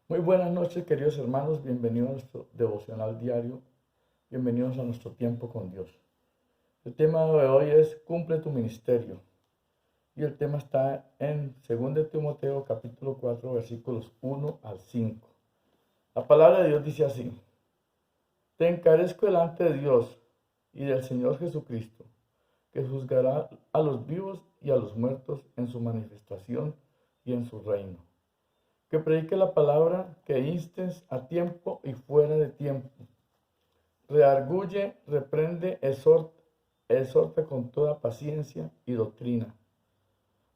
Muy buenas noches, queridos hermanos. Bienvenidos a nuestro devocional diario. Bienvenidos a nuestro tiempo con Dios. El tema de hoy es Cumple tu ministerio. Y el tema está en 2 Timoteo capítulo 4 versículos 1 al 5. La palabra de Dios dice así: Te encarezco delante de Dios y del Señor Jesucristo, que juzgará a los vivos y a los muertos en su manifestación y en su reino. Que predique la palabra, que instes a tiempo y fuera de tiempo. Redarguye, reprende, exhorta con toda paciencia y doctrina.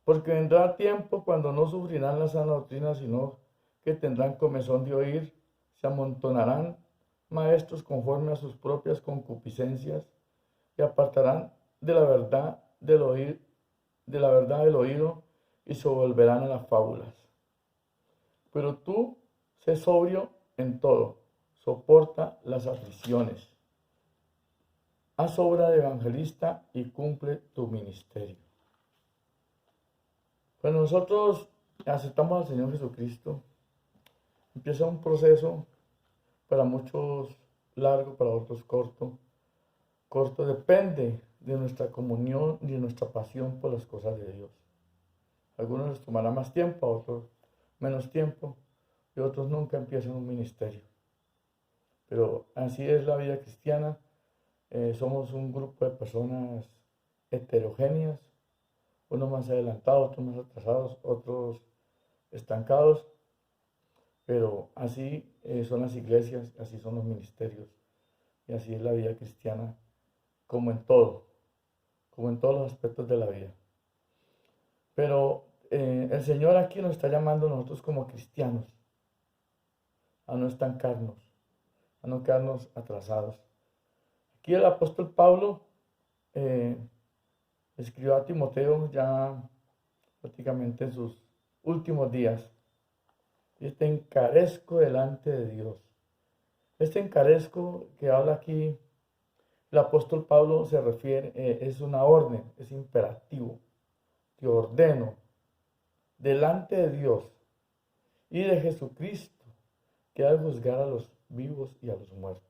Porque vendrá tiempo cuando no sufrirán la sana doctrina, sino que tendrán comezón de oír, se amontonarán maestros conforme a sus propias concupiscencias y apartarán de la verdad del oído y se volverán a las fábulas. Pero tú, sé sobrio en todo, soporta las aflicciones, haz obra de evangelista y cumple tu ministerio. Cuando nosotros aceptamos al Señor Jesucristo, empieza un proceso, para muchos largo, para otros corto. Corto depende de nuestra comunión y de nuestra pasión por las cosas de Dios. A algunos les tomará más tiempo, a otros menos tiempo, y otros nunca empiezan un ministerio. Pero así es la vida cristiana. Somos un grupo de personas heterogéneas, unos más adelantados, otros más atrasados, otros estancados, pero así son las iglesias, así son los ministerios, y así es la vida cristiana, como en todo, como en todos los aspectos de la vida. Pero el Señor aquí nos está llamando a nosotros como cristianos a no estancarnos, a no quedarnos atrasados. Aquí el apóstol Pablo eh, escribió a Timoteo ya prácticamente en sus últimos días. Y te encarezco delante de Dios. Este encarezco que habla aquí el apóstol Pablo se refiere, es una orden, es imperativo. Te ordeno delante de Dios y de Jesucristo, que ha de juzgar a los vivos y a los muertos.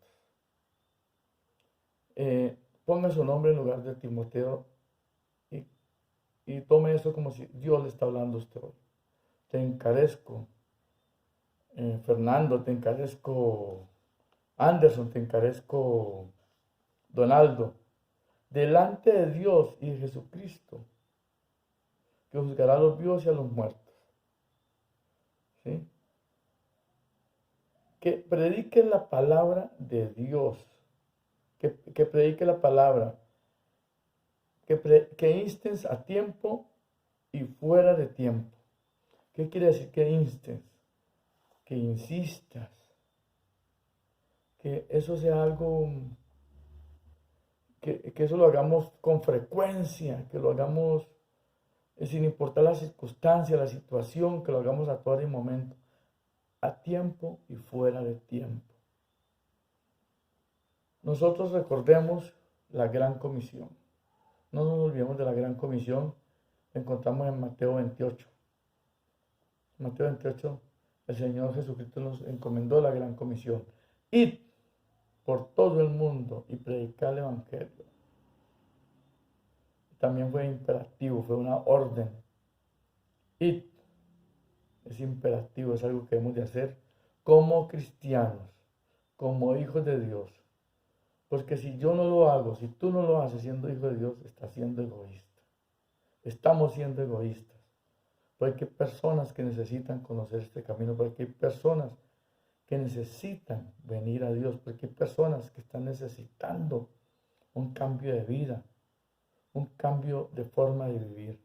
Ponga su nombre en lugar de Timoteo y, y tome eso como si Dios le está hablando a usted hoy. Te encarezco, Fernando, te encarezco, Anderson, te encarezco, Donaldo, delante de Dios y de Jesucristo, que juzgará a los vivos y a los muertos. ¿Sí? Que predique la palabra de Dios, que predique la palabra, que instes a tiempo y fuera de tiempo. ¿Qué quiere decir que instes? Que insistas, que eso sea algo, que eso lo hagamos con frecuencia, que lo hagamos sin importar la circunstancia, la situación, que lo hagamos a todo el momento, a tiempo y fuera de tiempo. Nosotros recordemos la gran comisión. No nos olvidemos de la gran comisión. La encontramos en Mateo 28. En Mateo 28, el Señor Jesucristo nos encomendó la gran comisión. Id por todo el mundo y predicar el evangelio. También fue imperativo, fue una orden. Id es imperativo, es algo que debemos de hacer como cristianos, como hijos de Dios. Porque si yo no lo hago, si tú no lo haces siendo hijo de Dios, estás siendo egoísta. Estamos siendo egoístas. Porque hay personas que necesitan conocer este camino, porque hay personas que necesitan venir a Dios, porque hay personas que están necesitando un cambio de vida, un cambio de forma de vivir.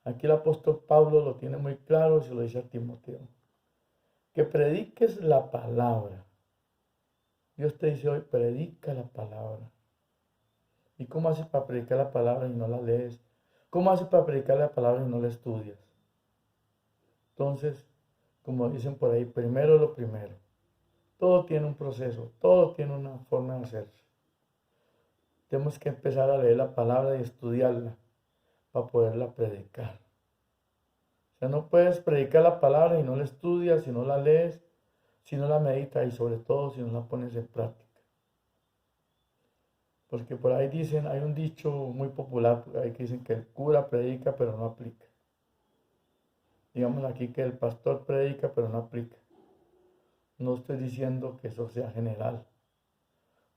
Aquí el apóstol Pablo lo tiene muy claro y se lo dice a Timoteo. Que prediques la palabra. Dios te dice hoy, predica la palabra. ¿Y cómo haces para predicar la palabra y no la lees? ¿Cómo haces para predicar la palabra y no la estudias? Entonces, como dicen por ahí, primero lo primero. Todo tiene un proceso, todo tiene una forma de hacerse. Tenemos que empezar a leer la palabra y estudiarla para poderla predicar. O sea, no puedes predicar la palabra si no la estudias, si no la lees, si no la meditas y sobre todo si no la pones en práctica. Porque por ahí dicen, hay un dicho muy popular, por ahí que dicen que el cura predica pero no aplica. Digamos aquí que el pastor predica pero no aplica. No estoy diciendo que eso sea general.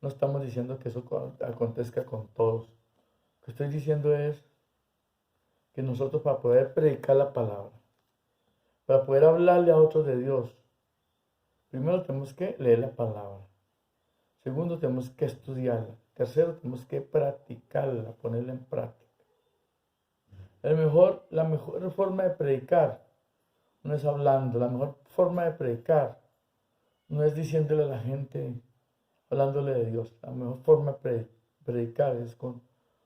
No estamos diciendo que eso acontezca con todos. Lo que estoy diciendo es que nosotros para poder predicar la palabra, para poder hablarle a otros de Dios, primero tenemos que leer la palabra. Segundo, tenemos que estudiarla. Tercero, tenemos que practicarla, ponerla en práctica. La mejor forma de predicar no es hablando. La mejor forma de predicar no es diciéndole a la gente, hablándole de Dios. La mejor forma de predicar es con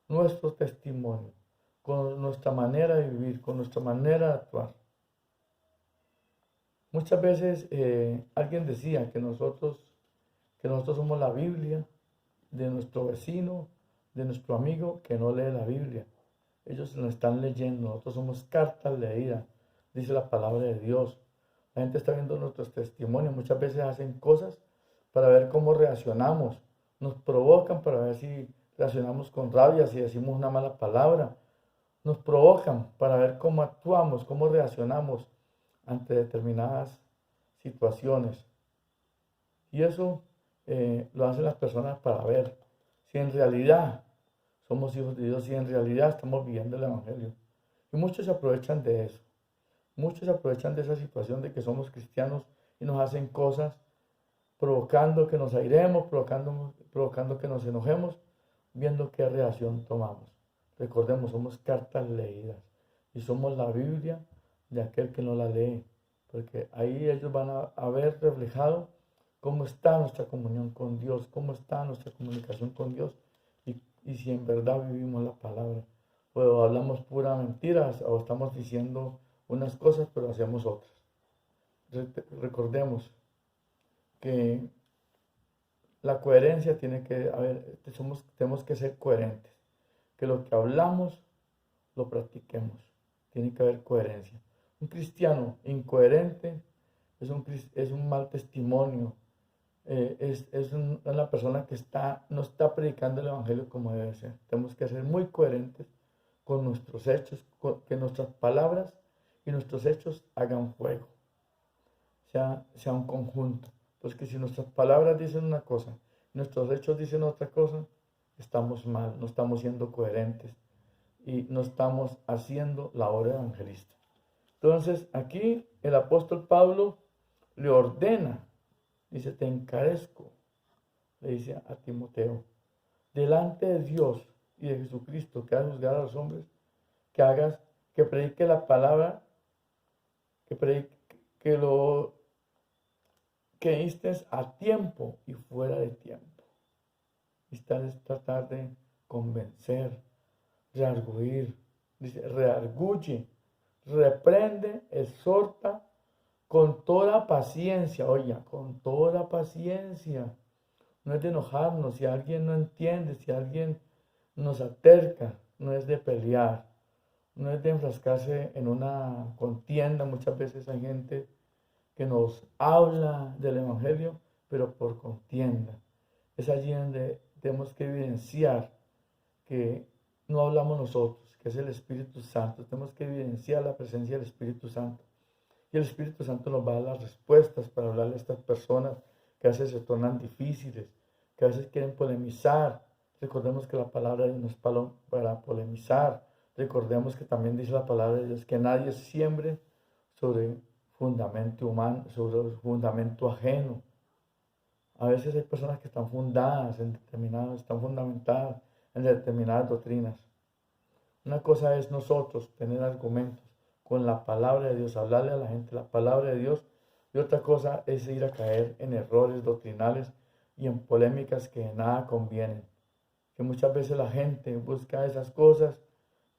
nuestro testimonio, con nuestra manera de vivir, con nuestra manera de actuar. Muchas veces alguien decía que nosotros somos la Biblia de nuestro vecino, de nuestro amigo que no lee la Biblia. Ellos lo están leyendo, nosotros somos cartas leídas, dice la palabra de Dios. La gente está viendo nuestros testimonios, muchas veces hacen cosas para ver cómo reaccionamos, nos provocan para ver si reaccionamos con rabia, si decimos una mala palabra, nos provocan para ver cómo actuamos, cómo reaccionamos ante determinadas situaciones. Y eso lo hacen las personas para ver si en realidad somos hijos de Dios, si en realidad estamos viviendo el Evangelio. Y muchos se aprovechan de eso. Muchos se aprovechan de esa situación de que somos cristianos y nos hacen cosas provocando que nos airemos, provocando que nos enojemos, viendo qué reacción tomamos. Recordemos, somos cartas leídas y somos la Biblia de aquel que no la lee, porque ahí ellos van a ver reflejado cómo está nuestra comunión con Dios, cómo está nuestra comunicación con Dios y si en verdad vivimos la palabra. O hablamos pura mentiras o estamos diciendo unas cosas pero hacemos otras. Recordemos que la coherencia tiene que haber, tenemos que ser coherentes. Que lo que hablamos lo practiquemos. Tiene que haber coherencia. Un cristiano incoherente es un mal testimonio. Es una persona que no está predicando el Evangelio como debe ser. Tenemos que ser muy coherentes con nuestros hechos, que nuestras palabras y nuestros hechos hagan juego, sea un conjunto. Porque si nuestras palabras dicen una cosa, nuestros hechos dicen otra cosa, estamos mal, no estamos siendo coherentes y no estamos haciendo la obra evangelista. Entonces aquí el apóstol Pablo le ordena, dice, te encarezco, le dice a Timoteo, delante de Dios y de Jesucristo, que hagas juzgar a los hombres, que predique la palabra, que instes a tiempo y fuera de tiempo. Instar es tratar de convencer, rearguir, dice, rearguye, reprende, exhorta con toda paciencia, oye, con toda paciencia. No es de enojarnos, si alguien no entiende, si alguien nos aterca, no es de pelear, no es de enfrascarse en una contienda. Muchas veces hay gente que nos habla del Evangelio, pero por contienda. Es allí donde tenemos que evidenciar que no hablamos nosotros, que es el Espíritu Santo. Tenemos que evidenciar la presencia del Espíritu Santo. Y el Espíritu Santo nos va a dar las respuestas para hablarle a estas personas que a veces se tornan difíciles, que a veces quieren polemizar. Recordemos que la palabra de Dios no es para polemizar. Recordemos que también dice la palabra de Dios que nadie siembre sobre fundamento humano, sobre fundamento ajeno. A veces hay personas que están están fundamentadas en determinadas doctrinas. Una cosa es nosotros tener argumentos con la palabra de Dios, hablarle a la gente la palabra de Dios, y otra cosa es ir a caer en errores doctrinales y en polémicas que de nada convienen. Que muchas veces la gente busca esas cosas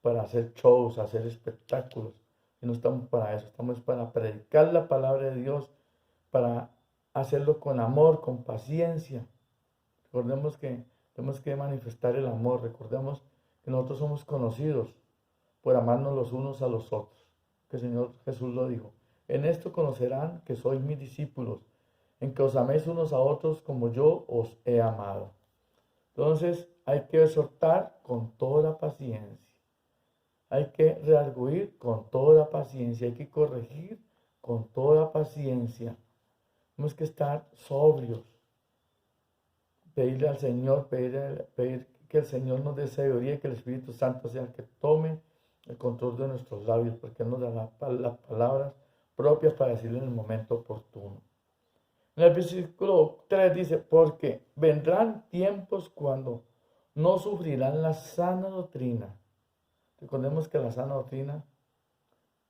para hacer shows, hacer espectáculos. Y no estamos para eso, estamos para predicar la palabra de Dios, para hacerlo con amor, con paciencia. Recordemos que tenemos que manifestar el amor. Recordemos que nosotros somos conocidos por amarnos los unos a los otros. que el Señor Jesús lo dijo. En esto conocerán que sois mis discípulos, en que os améis unos a otros como yo os he amado. Entonces hay que exhortar con toda la paciencia. Hay que redarguir con toda la paciencia. Hay que corregir con toda la paciencia. Tenemos que estar sobrios. Pedirle al Señor, pedir que el Señor nos dé sabiduría y que el Espíritu Santo sea el que tome el control de nuestros labios, porque Él nos da las palabras propias para decirle en el momento oportuno. En el versículo 3 dice, porque vendrán tiempos cuando no sufrirán la sana doctrina. Recordemos que la sana doctrina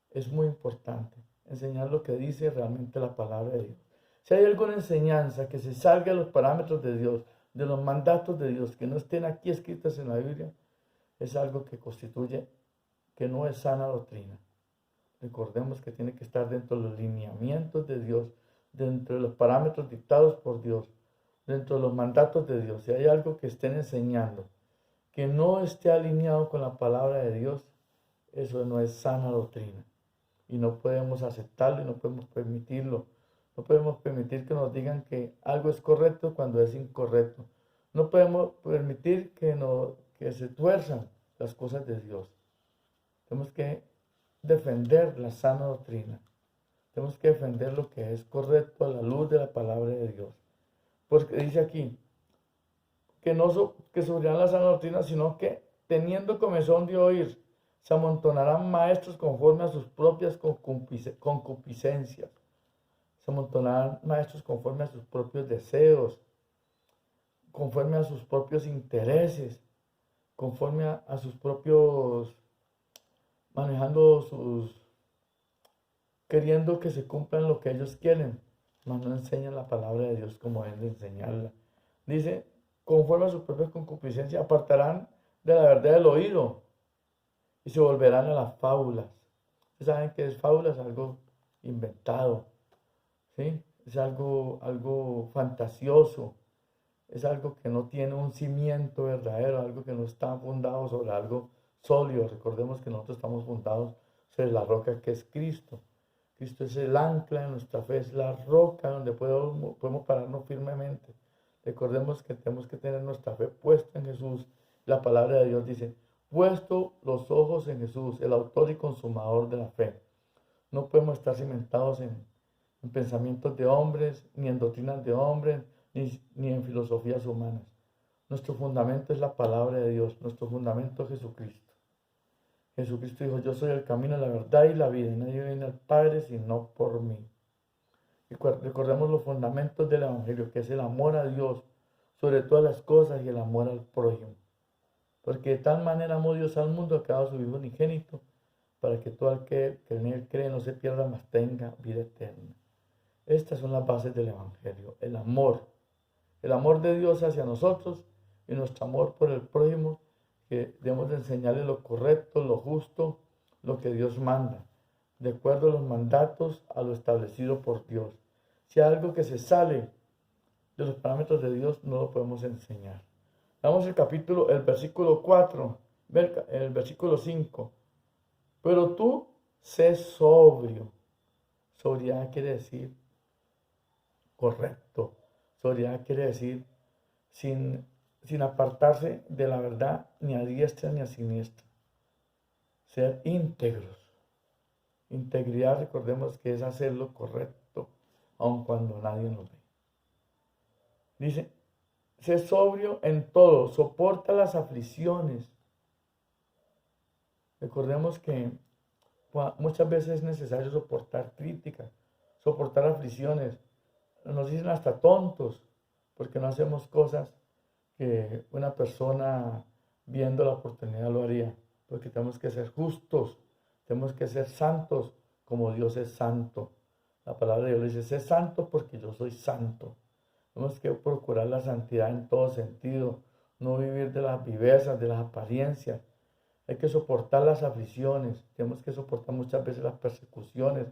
es muy importante, enseñar lo que dice realmente la palabra de Dios. Si hay alguna enseñanza que se salga de los parámetros de Dios, de los mandatos de Dios, que no estén aquí escritas en la Biblia, es algo que constituye que no es sana doctrina. Recordemos que tiene que estar dentro de los lineamientos de Dios, dentro de los parámetros dictados por Dios, dentro de los mandatos de Dios. Si hay algo que estén enseñando que no esté alineado con la palabra de Dios, eso no es sana doctrina. Y no podemos aceptarlo y no podemos permitirlo. No podemos permitir que nos digan que algo es correcto cuando es incorrecto. No podemos permitir que se tuerzan las cosas de Dios. Tenemos que defender la sana doctrina. Tenemos que defender lo que es correcto a la luz de la palabra de Dios. Porque dice aquí que no que sufrirán la sana doctrina, sino que teniendo comezón de oír, se amontonarán maestros conforme a sus propias concupiscencias. Se amontonarán maestros conforme a sus propios deseos, conforme a sus propios intereses, conforme a sus propios, queriendo que se cumplan lo que ellos quieren, mas no enseñan la palabra de Dios como deben de enseñarla. Dice, conforme a sus propias concupiscencias, apartarán de la verdad del oído y se volverán a las fábulas. Ustedes saben que es fábulas, algo inventado, ¿sí? Es algo fantasioso, es algo que no tiene un cimiento verdadero, algo que no está fundado sobre algo sólido. Recordemos que nosotros estamos fundados sobre la roca que es Cristo. Cristo es el ancla de nuestra fe, es la roca donde podemos pararnos firmemente. Recordemos que tenemos que tener nuestra fe puesta en Jesús. La palabra de Dios dice, puesto los ojos en Jesús, el autor y consumador de la fe. No podemos estar cimentados en pensamientos de hombres, ni en doctrinas de hombres, ni en filosofías humanas. Nuestro fundamento es la palabra de Dios, nuestro fundamento es Jesucristo. Jesucristo dijo, yo soy el camino, la verdad y la vida, y nadie viene al Padre sino por mí. Y recordemos los fundamentos del Evangelio, que es el amor a Dios sobre todas las cosas y el amor al prójimo. Porque de tal manera amó Dios al mundo que ha dado su Hijo unigénito, para que todo el que en Él cree no se pierda, mas tenga vida eterna. Estas son las bases del Evangelio, el amor de Dios hacia nosotros y nuestro amor por el prójimo, que debemos de enseñarle lo correcto, lo justo, lo que Dios manda, de acuerdo a los mandatos, a lo establecido por Dios. Si hay algo que se sale de los parámetros de Dios, no lo podemos enseñar. Damos el versículo 4, el versículo 5. Pero tú sé sobrio. Sobriedad quiere decir correcto. Sobriedad quiere decir sin apartarse de la verdad ni a diestra ni a siniestra. Ser íntegros. Integridad, recordemos que es hacer lo correcto, aun cuando nadie nos ve. Dice, sé sobrio en todo, soporta las aflicciones. Recordemos que muchas veces es necesario soportar críticas, soportar aflicciones. Nos dicen hasta tontos, porque no hacemos cosas que una persona viendo la oportunidad lo haría. Porque tenemos que ser justos, tenemos que ser santos como Dios es santo. La palabra de Dios dice, sé santo porque yo soy santo. Tenemos que procurar la santidad en todo sentido, no vivir de las vivezas, de las apariencias. Hay que soportar las aflicciones, tenemos que soportar muchas veces las persecuciones.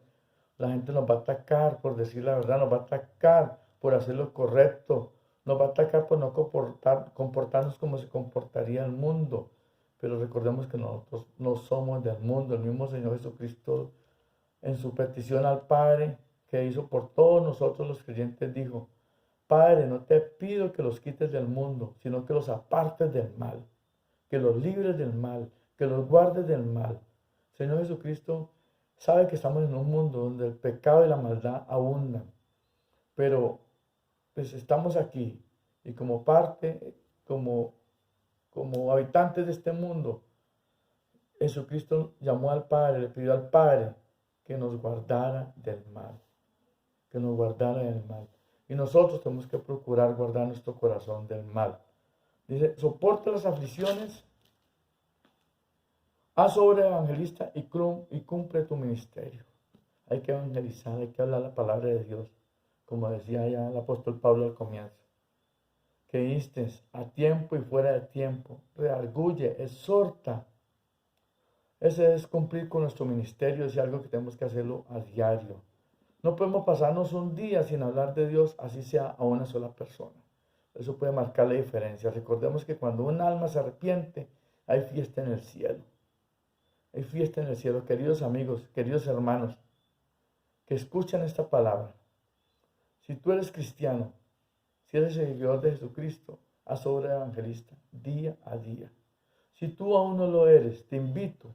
La gente nos va a atacar por decir la verdad, nos va a atacar por hacer lo correcto, nos va a atacar por no comportarnos como se comportaría el mundo. Pero recordemos que nosotros no somos del mundo. El mismo Señor Jesucristo en su petición al Padre que hizo por todos nosotros los creyentes, dijo: Padre, no te pido que los quites del mundo, sino que los apartes del mal, que los libres del mal, que los guardes del mal. Señor Jesucristo sabe que estamos en un mundo donde el pecado y la maldad abundan, pero pues estamos aquí y como parte, como habitantes de este mundo, Jesucristo llamó al Padre, le pidió al Padre que nos guardara del mal, que nos guardara del mal. Y nosotros tenemos que procurar guardar nuestro corazón del mal. Dice: soporta las aflicciones, haz obra evangelista y cumple tu ministerio. Hay que evangelizar, hay que hablar la palabra de Dios, como decía ya el apóstol Pablo al comienzo. Que instes a tiempo y fuera de tiempo, redarguye, exhorta. Ese es cumplir con nuestro ministerio, es algo que tenemos que hacerlo a diario. No podemos pasarnos un día sin hablar de Dios, así sea a una sola persona. Eso puede marcar la diferencia. Recordemos que cuando un alma se arrepiente, hay fiesta en el cielo. Hay fiesta en el cielo, queridos amigos, queridos hermanos, que escuchan esta palabra. Si tú eres cristiano, si eres seguidor de Jesucristo, haz obra evangelista día a día. Si tú aún no lo eres, te invito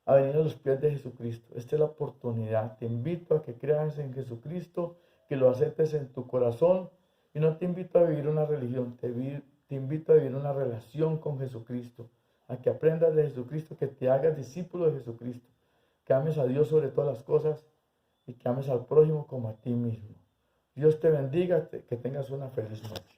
a venir a los pies de Jesucristo. Esta es la oportunidad. Te invito a que creas en Jesucristo, que lo aceptes en tu corazón. Y no te invito a vivir una religión, te invito a vivir una relación con Jesucristo, a que aprendas de Jesucristo, que te hagas discípulo de Jesucristo, que ames a Dios sobre todas las cosas y que ames al prójimo como a ti mismo. Dios te bendiga, que tengas una feliz noche.